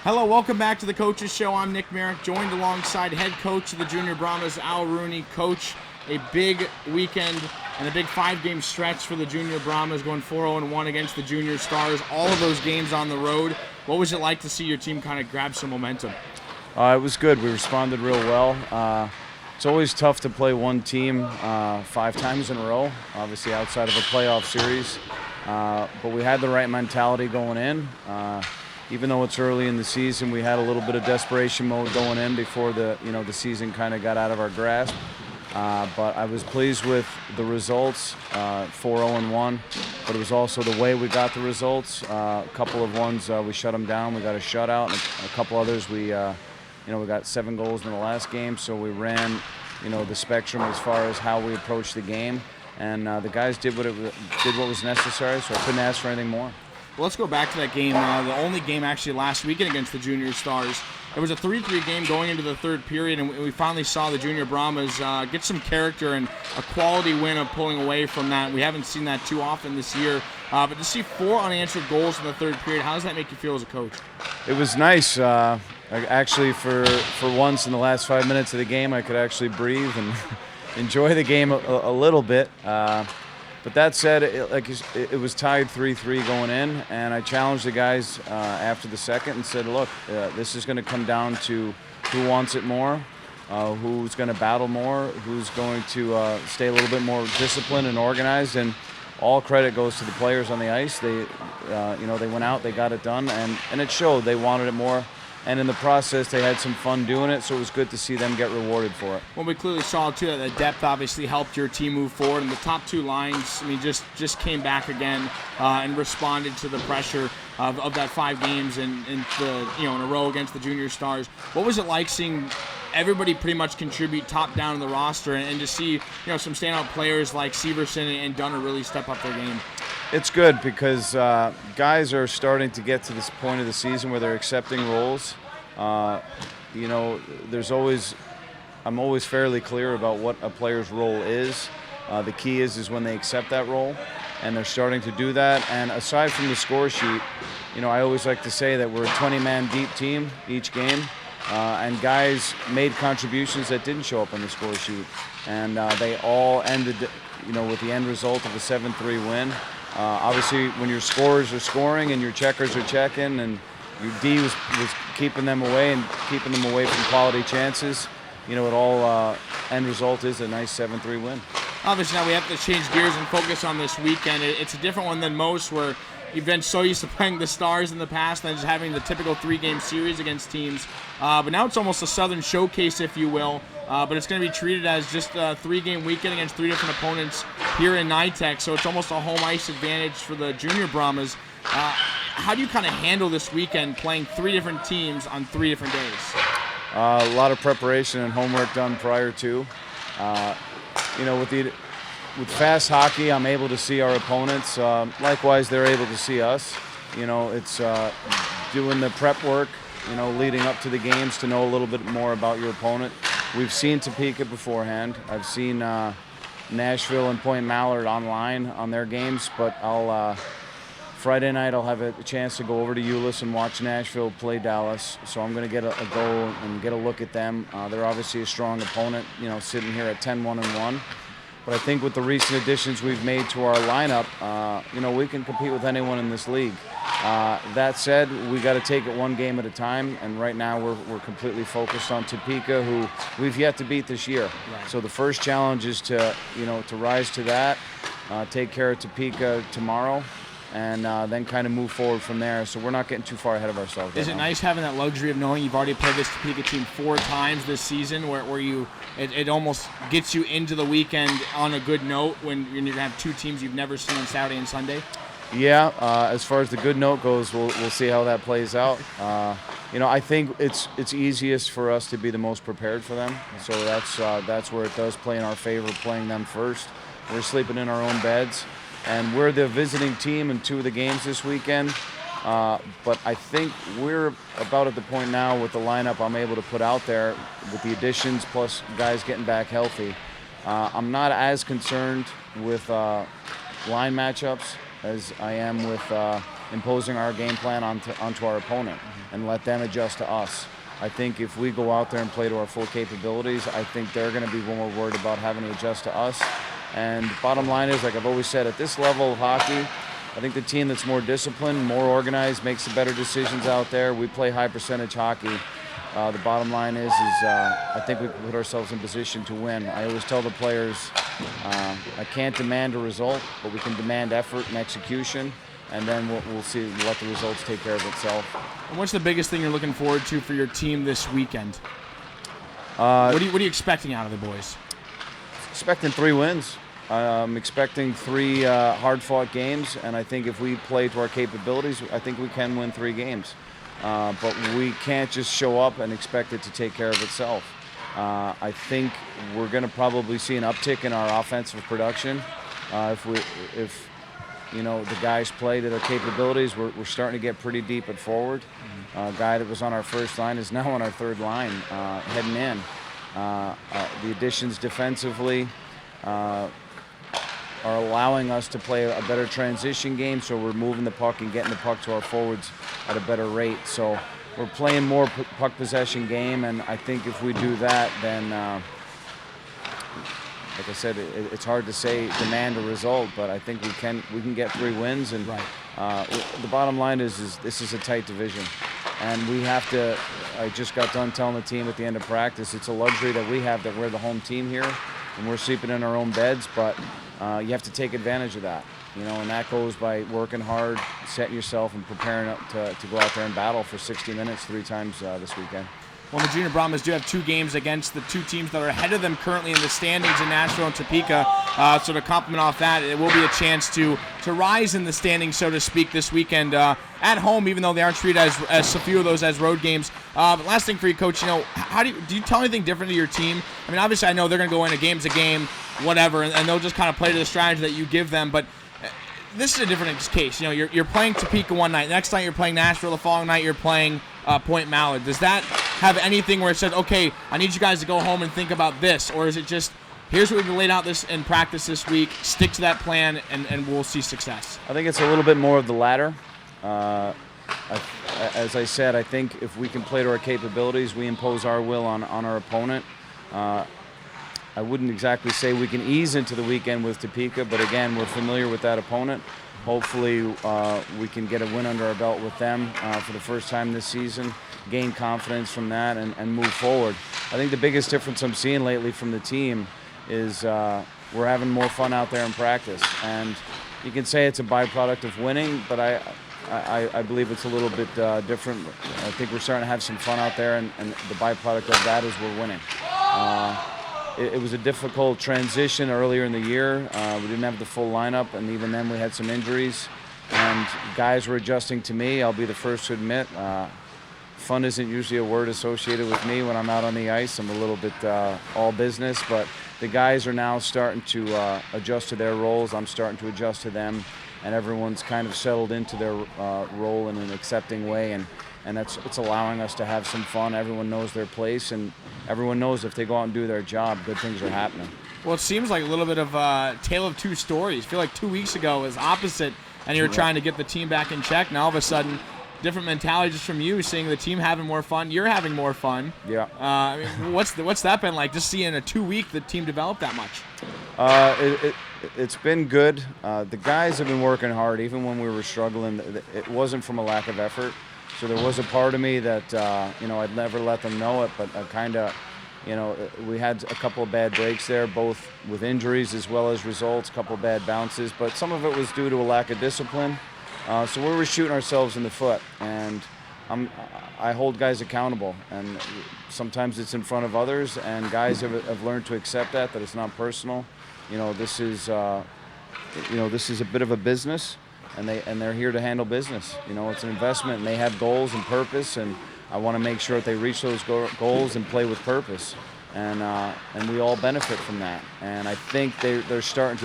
Hello, welcome back to the Coaches Show. I'm Nick Merrick, joined alongside head coach of the Junior Brahmas, Al Rooney. Coach, a big weekend and a big 5-game stretch for the Junior Brahmas, going 4-0-1 against the Junior Stars. All of those games on the road. What was it like to see your team kind of grab some momentum? It was good. We responded real well. It's always tough to play one team 5 times in a row, obviously outside of a playoff series. But we had the right mentality going in. Even though it's early in the season, we had a little bit of desperation mode going in before the season kind of got out of our grasp. But I was pleased with the results, 4-0-1. But it was also the way we got the results. A couple of ones we shut them down. We got a shutout, and a couple others we got 7 goals in the last game. So we ran the spectrum as far as how we approached the game, and the guys did what was necessary. So I couldn't ask for anything more. Well, let's go back to that game, the only game actually last weekend against the Junior Stars. It was a 3-3 game going into the third period, and we finally saw the Junior Brahmas get some character and a quality win of pulling away from that. We haven't seen that too often this year. But to see 4 unanswered goals in the third period, how does that make you feel as a coach? It was nice. Actually, for once in the last 5 minutes of the game, I could actually breathe and enjoy the game a little bit. But that said, it was tied 3-3 going in, and I challenged the guys after the second and said, look, this is going to come down to who wants it more, who's going to battle more, who's going to stay a little bit more disciplined and organized, and all credit goes to the players on the ice. They went out, they got it done, and it showed. They wanted it more. And in the process, they had some fun doing it, so it was good to see them get rewarded for it. Well, we clearly saw, too, that the depth obviously helped your team move forward, and the top 2 lines, just came back again and responded to the pressure of that 5 games in a row against the Junior Stars. What was it like seeing everybody pretty much contribute top down in the roster, and to see some standout players like Severson and Dunner really step up their game? It's good because guys are starting to get to this point of the season where they're accepting roles. I'm always fairly clear about what a player's role is. The key is when they accept that role, and they're starting to do that. And aside from the score sheet, I always like to say that we're a 20-man deep team each game, and guys made contributions that didn't show up on the score sheet, and they all ended, with the end result of a 7-3 win. Obviously, when your scorers are scoring and your checkers are checking and your D was keeping them away and keeping them away from quality chances, it all end result is a nice 7-3 win. Obviously, now we have to change gears and focus on this weekend. It's a different one than most, where you've been so used to playing the Stars in the past and just having the typical 3-game series against teams. But now it's almost a Southern showcase, if you will. But it's going to be treated as just a 3-game weekend against 3 different opponents here in NYTEX. So it's almost a home ice advantage for the Junior Brahmas. How do you kind of handle this weekend playing 3 different teams on 3 different days? A lot of preparation and homework done prior to. With fast hockey, I'm able to see our opponents. Likewise, they're able to see us. It's doing the prep work, leading up to the games to know a little bit more about your opponent. We've seen Topeka beforehand. I've seen Nashville and Point Mallard online on their games, but Friday night I'll have a chance to go over to Euless and watch Nashville play Dallas. So I'm going to get a go and get a look at them. They're obviously a strong opponent, sitting here at 10-1-1. But I think with the recent additions we've made to our lineup, we can compete with anyone in this league. That said, we got to take it one game at a time, and right now we're completely focused on Topeka, who we've yet to beat this year. Right. So the first challenge is to rise to that, take care of Topeka tomorrow, and then kind of move forward from there. So we're not getting too far ahead of ourselves. Is it nice having that luxury of knowing you've already played this Topeka team 4 times this season, where it almost gets you into the weekend on a good note when you're going to have 2 teams you've never seen on Saturday and Sunday? Yeah, as far as the good note goes, we'll see how that plays out. I think it's easiest for us to be the most prepared for them. So that's where it does play in our favor, playing them first. We're sleeping in our own beds, and we're the visiting team in 2 of the games this weekend. But I think we're about at the point now with the lineup I'm able to put out there with the additions plus guys getting back healthy. I'm not as concerned with line matchups as I am with imposing our game plan onto our opponent and let them adjust to us. I think if we go out there and play to our full capabilities, I think they're going to be more worried about having to adjust to us. And bottom line is, like I've always said, at this level of hockey, I think the team that's more disciplined, more organized, makes the better decisions out there. We play high percentage hockey. The bottom line is I think we put ourselves in position to win. I always tell the players, I can't demand a result, but we can demand effort and execution, and then we'll see, let the results take care of itself. And what's the biggest thing you're looking forward to for your team this weekend? What are you expecting out of the boys? Expecting 3 wins. I'm expecting 3 hard-fought games, and I think if we play to our capabilities, I think we can win 3 games. But we can't just show up and expect it to take care of itself. I think we're going to probably see an uptick in our offensive production. If the guys play to their capabilities, we're starting to get pretty deep at forward. A guy that was on our first line is now on our third line, heading in. The additions defensively are allowing us to play a better transition game, so we're moving the puck and getting the puck to our forwards at a better rate. So we're playing more puck possession game, and I think if we do that, then, like I said, it's hard to say demand a result, but I think we can get 3 wins. And the bottom line is this is a tight division, and we have to. I just got done telling the team at the end of practice, it's a luxury that we have that we're the home team here, and we're sleeping in our own beds, but you have to take advantage of that, and that goes by working hard, setting yourself, and preparing to go out there and battle for 60 minutes 3 times this weekend. Well, the Junior Brahmas do have 2 games against the 2 teams that are ahead of them currently in the standings in Nashville and Topeka. So to compliment off that, it will be a chance to rise in the standings, so to speak, this weekend at home, even though they aren't treated as a few of those as road games. But last thing for you, Coach, how do you tell anything different to your team? I mean, obviously, I know they're going to go into game's a game, whatever, and they'll just kind of play to the strategy that you give them, but this is a different case. You're playing Topeka one night. Next night you're playing Nashville. The following night you're playing Point Mallard. Does that have anything where it says, okay, I need you guys to go home and think about this? Or is it just, here's what we've laid out this in practice this week, stick to that plan, and we'll see success? I think it's a little bit more of the latter. As I said, I think if we can play to our capabilities, we impose our will on our opponent. I wouldn't exactly say we can ease into the weekend with Topeka, but again, we're familiar with that opponent. Hopefully we can get a win under our belt with them for the first time this season, gain confidence from that, and move forward. I think the biggest difference I'm seeing lately from the team is we're having more fun out there in practice. And you can say it's a byproduct of winning, but I believe it's a little bit different. I think we're starting to have some fun out there, and the byproduct of that is we're winning. It was a difficult transition earlier in the year. We didn't have the full lineup, and even then we had some injuries. And guys were adjusting to me. I'll be the first to admit, fun isn't usually a word associated with me when I'm out on the ice. I'm a little bit all business, but the guys are now starting to adjust to their roles. I'm starting to adjust to them, and everyone's kind of settled into their role in an accepting way. And it's allowing us to have some fun. Everyone knows their place, and everyone knows if they go out and do their job, good things are happening. Well, it seems like a little bit of a tale of 2 stories. I feel like 2 weeks ago was opposite, and you were trying to get the team back in check. Now, all of a sudden, different mentality just from you, seeing the team having more fun. You're having more fun. Yeah. I mean, what's that been like, just seeing a 2-week the team develop that much? It's been good. The guys have been working hard, even when we were struggling. It wasn't from a lack of effort. So there was a part of me that, I'd never let them know it, but I kind of, we had a couple of bad breaks there, both with injuries as well as results, a couple of bad bounces, but some of it was due to a lack of discipline. So we were shooting ourselves in the foot, and I hold guys accountable, and sometimes it's in front of others, and guys have learned to accept that it's not personal. This is a bit of a business. And they're here to handle business. It's an investment, and they have goals and purpose, and I want to make sure that they reach those goals and play with purpose, and we all benefit from that. And I think they're starting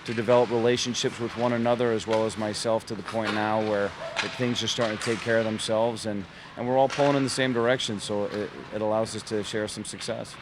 to develop relationships with one another as well as myself, to the point now where things are starting to take care of themselves, and we're all pulling in the same direction, so it allows us to share some success.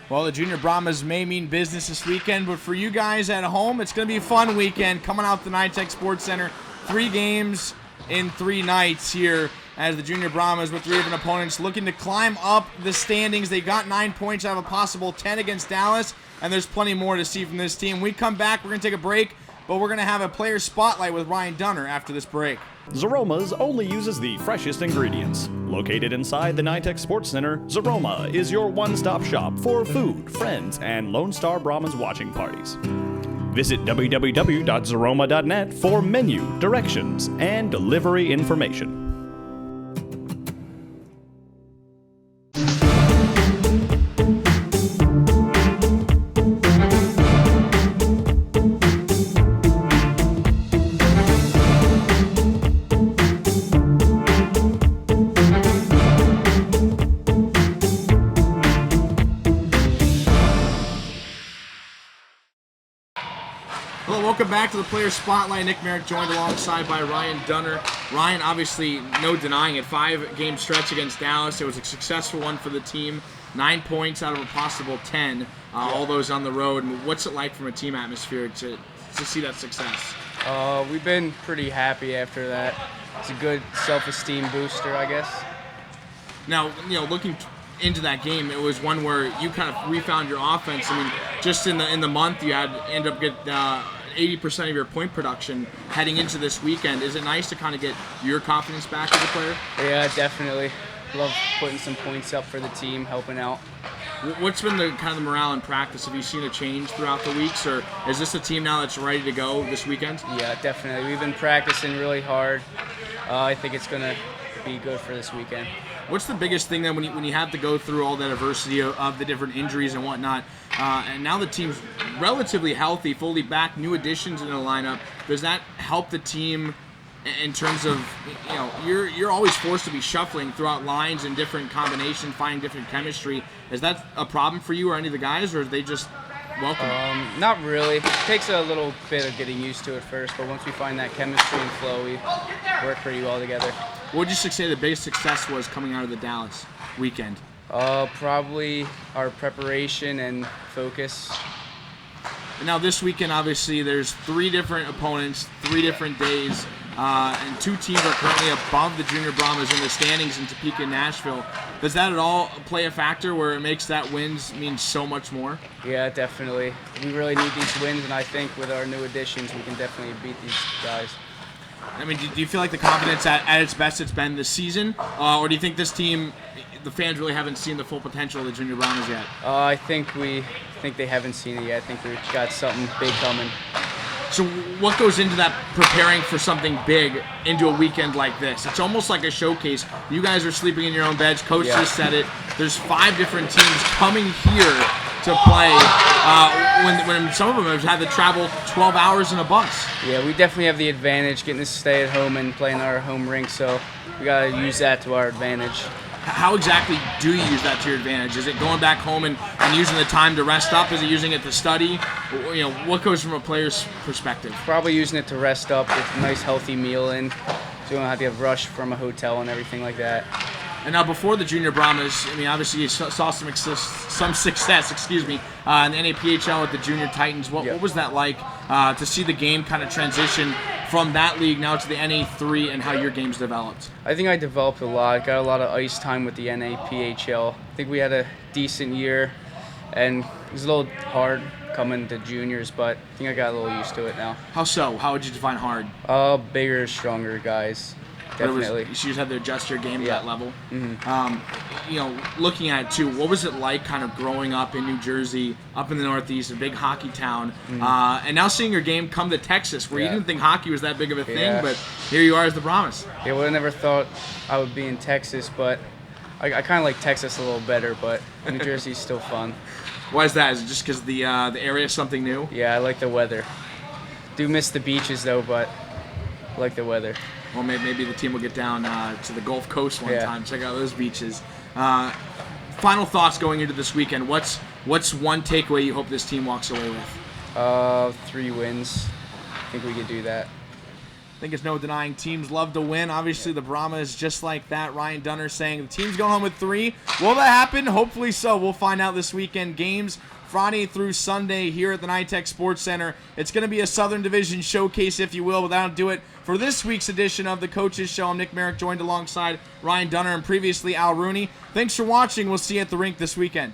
Well, the Junior Brahmas may mean business this weekend, but for you guys at home, it's going to be a fun weekend coming out the NYTEX Sports Center. 3 games, in 3 nights here as the Junior Brahmas with 3 different opponents looking to climb up the standings. They got 9 points out of a possible 10 against Dallas, and there's plenty more to see from this team. When we come back, we're going to take a break, but we're going to have a player spotlight with Ryan Dunner after this break. Zaroma's only uses the freshest ingredients. Located inside the NYTEX Sports Center, Zaroma is your one-stop shop for food, friends, and Lone Star Brahmas watching parties. Visit www.zaroma.net for menu, directions, and delivery information. Hello, welcome back to the Player Spotlight. Nick Merrick joined alongside by Ryan Dunner. Ryan, obviously, no denying it, 5-game stretch against Dallas. It was a successful one for the team. 9 points out of a possible 10, all those on the road. What's it like from a team atmosphere to see that success? We've been pretty happy after that. It's a good self-esteem booster, I guess. Now, looking into that game, it was one where you kind of refound your offense. I mean, just in the month, you end up getting 80% of your point production heading into this weekend. Is it nice to kind of get your confidence back as a player? Yeah, definitely. Love putting some points up for the team, helping out. What's been the kind of the morale in practice? Have you seen a change throughout the weeks, or is this a team now that's ready to go this weekend? Yeah, definitely. We've been practicing really hard. I think it's going to be good for this weekend. What's the biggest thing then when you have to go through all that adversity of the different injuries and whatnot, and now the team's relatively healthy, fully back, new additions in the lineup? Does that help the team in terms of, you're always forced to be shuffling throughout lines and different combinations, finding different chemistry? Is that a problem for you or any of the guys, or are they just welcome? Not really. It takes a little bit of getting used to it first, but once we find that chemistry and flow, we work pretty well together. What would you say the biggest success was coming out of the Dallas weekend? Probably our preparation and focus. Now this weekend, obviously, there's 3 different opponents, 3 different days, and 2 teams are currently above the Junior Brahmas in the standings in Topeka and Nashville. Does that at all play a factor where it makes that wins mean so much more? Yeah, definitely. We really need these wins, and I think with our new additions, we can definitely beat these guys. I mean, do you feel like the confidence at its best it's been this season, or do you think this team, the fans really haven't seen the full potential of the Junior Brahmas yet? I think they haven't seen it yet. I think we've got something big coming. So what goes into that preparing for something big into a weekend like this? It's almost like a showcase. You guys are sleeping in your own beds. Coach just said it. There's 5 different teams coming here to play when some of them have had to travel 12 hours in a bus. Yeah, we definitely have the advantage getting to stay at home and playing our home rink, so we got to use that to our advantage. How exactly do you use that to your advantage? Is it going back home and using the time to rest up? Is it using it to study? What goes from a player's perspective? Probably using it to rest up, get a nice healthy meal in, so you don't have to get rushed from a hotel and everything like that. And now before the Junior Brahmas, I mean, obviously you saw some success, in the NAPHL with the Junior Titans. What was that like to see the game kind of transition from that league now to the NA3 and how your game's developed? I think I developed a lot. Got a lot of ice time with the NAPHL. I think we had a decent year, and it was a little hard coming to juniors, but I think I got a little used to it now. How so? How would you define hard? Bigger, stronger guys. Definitely. You just had to adjust your game to that level. Mm-hmm. Looking at it too, what was it like kind of growing up in New Jersey, up in the Northeast, a big hockey town, and now seeing your game come to Texas, where you didn't think hockey was that big of a thing, but here you are as the Brahmas. Yeah, well, I never thought I would be in Texas, but I kind of like Texas a little better, but New Jersey's still fun. Why is that? Is it just because the area is something new? Yeah, I like the weather. Do miss the beaches though, but I like the weather. Well, maybe the team will get down to the Gulf Coast one time, check out those beaches. Final thoughts going into this weekend. What's one takeaway you hope this team walks away with? 3 wins. I think we could do that. I think it's no denying teams love to win. Obviously, the Brahmas just like that. Ryan Dunner saying the team's going home with 3. Will that happen? Hopefully so. We'll find out this weekend. Games Friday through Sunday here at the NYTEX Sports Center. It's going to be a Southern Division showcase, if you will, but that'll do it for this week's edition of the Coaches Show. I'm Nick Merrick, joined alongside Ryan Dunner and previously Al Rooney. Thanks for watching. We'll see you at the rink this weekend.